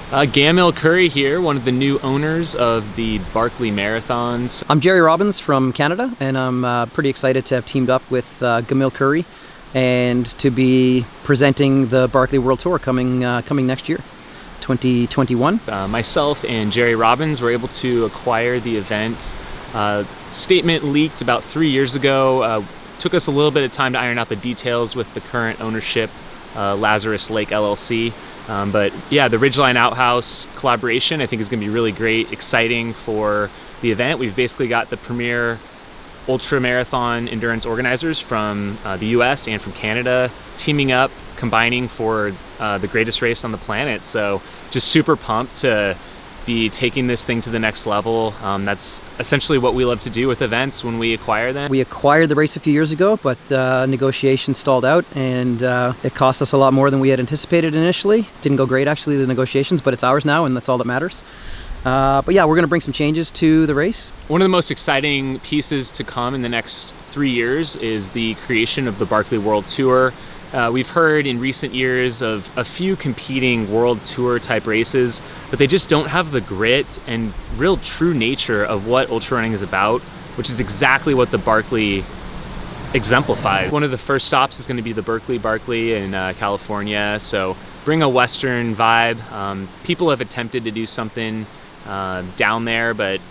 Gamil Curry here, one of the new owners of the Barkley Marathons. I'm Jeri Robins from Canada, and I'm pretty excited to have teamed up with Gamil Curry and to be presenting the Barkley World Tour coming next year, 2021. Myself and Jeri Robins were able to acquire the event. Statement leaked about 3 years ago. Took us a little bit of time to iron out the details with the current ownership, Lazarus Lake LLC. But yeah, the Ridgeline Outhouse collaboration I think is going to be really great, exciting for the event. We've basically got the premier ultra marathon endurance organizers from the US and from Canada teaming up, combining for the greatest race on the planet. So just super pumped to be taking this thing to the next level. That's essentially what we love to do with events when we acquire them. We acquired the race a few years ago, but negotiations stalled out, and it cost us a lot more than we had anticipated initially. Didn't go great, actually, the negotiations, but it's ours now, and that's all that matters. But yeah, we're going to bring some changes to the race. One of the most exciting pieces to come in the next 3 years is the creation of the Barkley World Tour. We've heard in recent years of a few competing World Tour type races, but they just don't have the grit and real true nature of what ultra running is about, which is exactly what the Barkley exemplifies. One of the first stops is going to be the Barkley in California, so bring a Western vibe. People have attempted to do something down there, but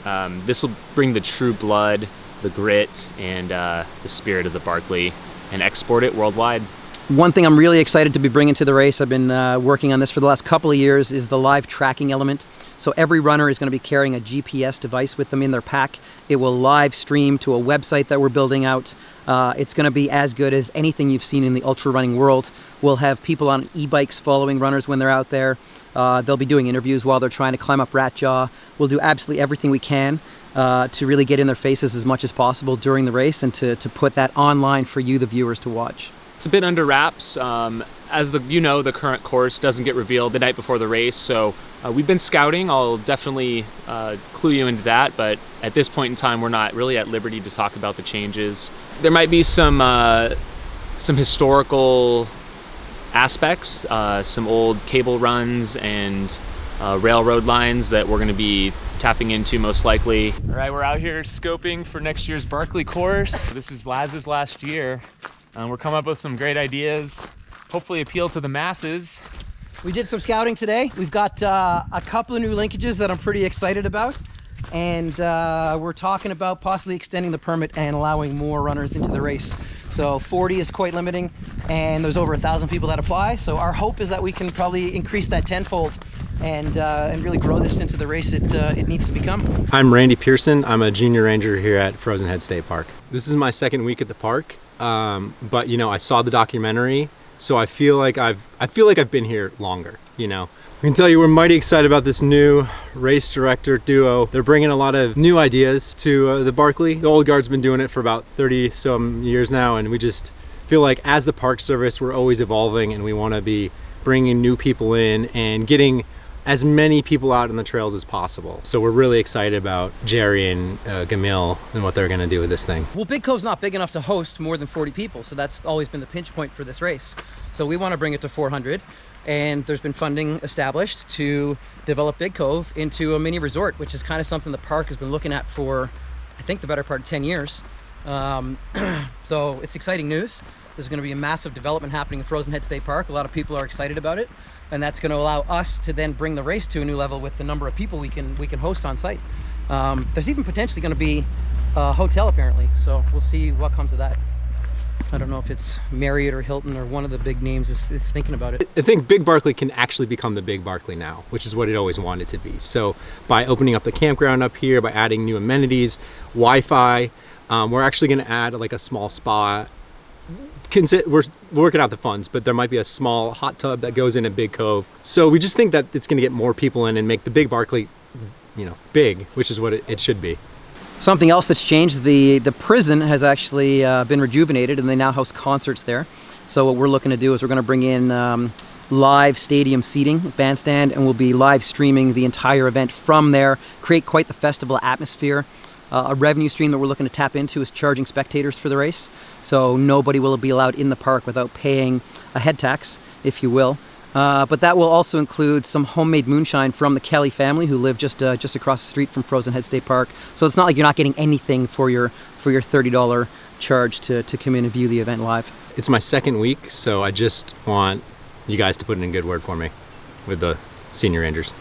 this will bring the true blood, the grit, and the spirit of the Barkley and export it worldwide. One thing I'm really excited to be bringing to the race, I've been working on this for the last couple of years, is the live tracking element. So every runner is going to be carrying a GPS device with them in their pack. It will live stream to a website that we're building out. It's going to be as good as anything you've seen in the ultra running world. We'll have people on e-bikes following runners when they're out there. They'll be doing interviews while they're trying to climb up Rat Jaw. We'll do absolutely everything we can to really get in their faces as much as possible during the race and to put that online for you, the viewers, to watch. It's a bit under wraps, as the current course doesn't get revealed the night before the race, so we've been scouting. I'll definitely clue you into that, but at this point in time we're not really at liberty to talk about the changes. There might be some historical aspects, some old cable runs and railroad lines that we're going to be tapping into most likely. All right, we're out here scoping for next year's Barkley course. This is Laz's last year. We're coming up with some great ideas, hopefully appeal to the masses. We did some scouting today. We've got a couple of new linkages that I'm pretty excited about. And we're talking about possibly extending the permit and allowing more runners into the race. So 40 is quite limiting, and there's over 1,000 people that apply. So our hope is that we can probably increase that tenfold and really grow this into the race it needs to become. I'm Randy Pearson. I'm a junior ranger here at Frozen Head State Park. This is my second week at the park, but I saw the documentary, so I feel like I've been here longer. I can tell you we're mighty excited about this new race director duo. They're bringing a lot of new ideas to the Barkley. The old guard's been doing it for about 30 some years now, and we just feel like as the Park Service, we're always evolving, and we want to be bringing new people in and getting as many people out on the trails as possible. So we're really excited about Jeri and Gamil and what they're going to do with this thing. Well, Big Cove's not big enough to host more than 40 people, so that's always been the pinch point for this race. So we want to bring it to 400, and there's been funding established to develop Big Cove into a mini resort, which is kind of something the park has been looking at for, I think, the better part of 10 years. So it's exciting news. There's going to be a massive development happening in Frozen Head State Park. A lot of people are excited about it, and that's going to allow us to then bring the race to a new level with the number of people we can host on site. There's even potentially going to be a hotel, apparently, so we'll see what comes of that. I don't know if it's Marriott or Hilton or one of the big names is thinking about it. I think Big Barkley can actually become the Big Barkley now, which is what it always wanted to be. So by opening up the campground up here, by adding new amenities, Wi-Fi, we're actually going to add like a small spa. We're working out the funds, but there might be a small hot tub that goes in at Big Cove. So we just think that it's going to get more people in and make the Big Barkley, big, which is what it should be. Something else that's changed, the prison has actually been rejuvenated, and they now host concerts there. So what we're looking to do is we're going to bring in live stadium seating, bandstand, and we'll be live streaming the entire event from there, create quite the festival atmosphere. A revenue stream that we're looking to tap into is charging spectators for the race. So nobody will be allowed in the park without paying a head tax, if you will. But that will also include some homemade moonshine from the Kelly family, who live just across the street from Frozen Head State Park. So it's not like you're not getting anything for your $30 charge to come in and view the event live. It's my second week, so I just want you guys to put in a good word for me with the Senior Rangers.